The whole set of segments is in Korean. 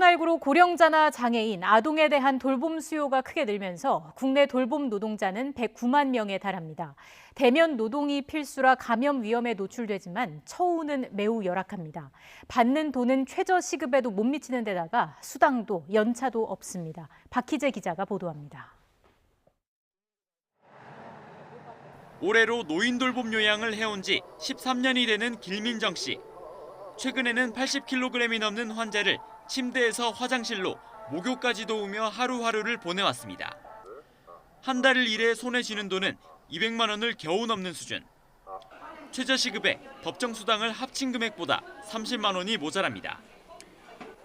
코로나19로 고령자나 장애인, 아동에 대한 돌봄 수요가 크게 늘면서 국내 돌봄 노동자는 109만 명에 달합니다. 대면 노동이 필수라 감염 위험에 노출되지만 처우는 매우 열악합니다. 받는 돈은 최저시급에도 못 미치는 데다가 수당도 연차도 없습니다. 박희재 기자가 보도합니다. 올해로 노인 돌봄 요양을 해온 지 13년이 되는 길민정 씨. 최근에는 80kg이 넘는 환자를 침대에서 화장실로 목욕까지 도우며 하루하루를 보내왔습니다. 한 달을 일해 손에 쥐는 돈은 200만 원을 겨우 넘는 수준. 최저시급에 법정수당을 합친 금액보다 30만 원이 모자랍니다.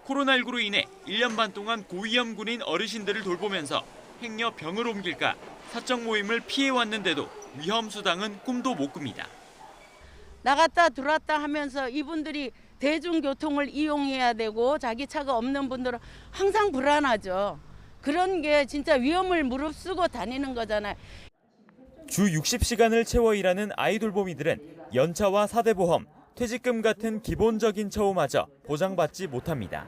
코로나19로 인해 1년 반 동안 고위험 군인 어르신들을 돌보면서 행여 병을 옮길까 사적 모임을 피해왔는데도 위험수당은 꿈도 못 꿉니다. 나갔다 들어왔다 하면서 이분들이 대중교통을 이용해야 되고 자기 차가 없는 분들은 항상 불안하죠. 그런 게 진짜 위험을 무릅쓰고 다니는 거잖아요. 주 60시간을 채워 일하는 아이돌봄이들은 연차와 사대보험, 퇴직금 같은 기본적인 처우마저 보장받지 못합니다.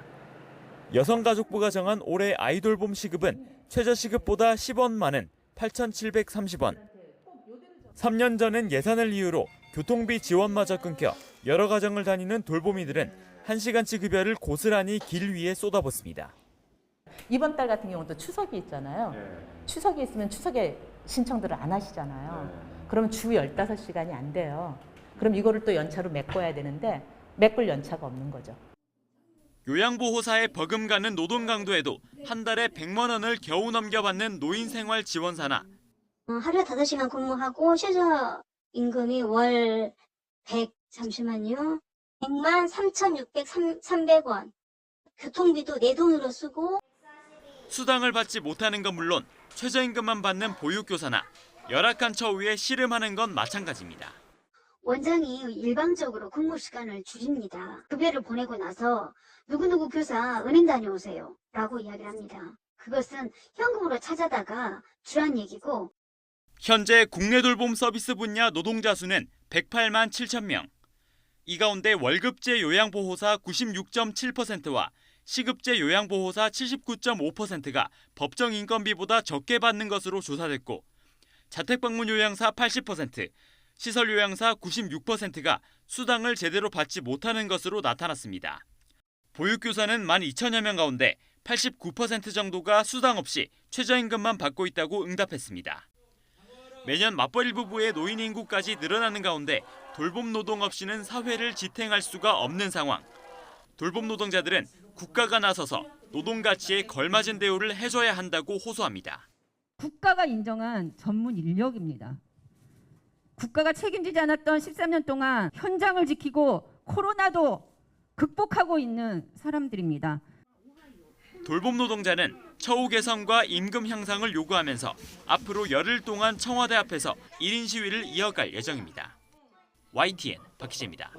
여성가족부가 정한 올해 아이돌봄 시급은 최저시급보다 10원 많은 8,730원. 3년 전엔 예산을 이유로 교통비 지원마저 끊겨 여러 가정을 다니는 돌보미들은 1시간치 급여를 고스란히 길 위에 쏟아붓습니다. 이번 달 같은 경우도 추석이 있잖아요. 추석이 있으면 추석에 신청들을 안 하시잖아요. 그러면 주 15시간이 안 돼요. 그럼 이거를 또 연차로 메꿔야 되는데 메꿀 연차가 없는 거죠. 요양보호사에 버금가는 노동 강도에도 한 달에 100만 원을 겨우 넘겨받는 노인생활 지원사나 하루에 5시간 근무하고 최저임금이 월 100, 100만 3,600원. 교통비도 내 돈으로 쓰고. 수당을 받지 못하는 건 물론 최저임금만 받는 보육교사나 열악한 처우에 씨름하는 건 마찬가지입니다. 원장이 일방적으로 근무 시간을 줄입니다. 급여를 보내고 나서 누구누구 교사 은행 다녀오세요 라고 이야기를 합니다. 그것은 현금으로 찾아다가 주란 얘기고. 현재 국내 돌봄 서비스 분야 노동자 수는 108만 7천 명. 이 가운데 월급제 요양보호사 96.7%와 시급제 요양보호사 79.5%가 법정 인건비보다 적게 받는 것으로 조사됐고 자택방문 요양사 80%, 시설 요양사 96%가 수당을 제대로 받지 못하는 것으로 나타났습니다. 보육교사는 12,000여 명 가운데 89% 정도가 수당 없이 최저임금만 받고 있다고 응답했습니다. 매년 맞벌이 부부의 노인 인구까지 늘어나는 가운데 돌봄 노동 없이는 사회를 지탱할 수가 없는 상황. 돌봄 노동자들은 국가가 나서서 노동 가치에 걸맞은 대우를 해줘야 한다고 호소합니다. 국가가 인정한 전문 인력입니다. 국가가 책임지지 않았던 13년 동안 현장을 지키고 코로나도 극복하고 있는 사람들입니다. 돌봄 노동자는 처우 개선과 임금 향상을 요구하면서 앞으로 열흘 동안 청와대 앞에서 1인 시위를 이어갈 예정입니다. YTN 박희재입니다.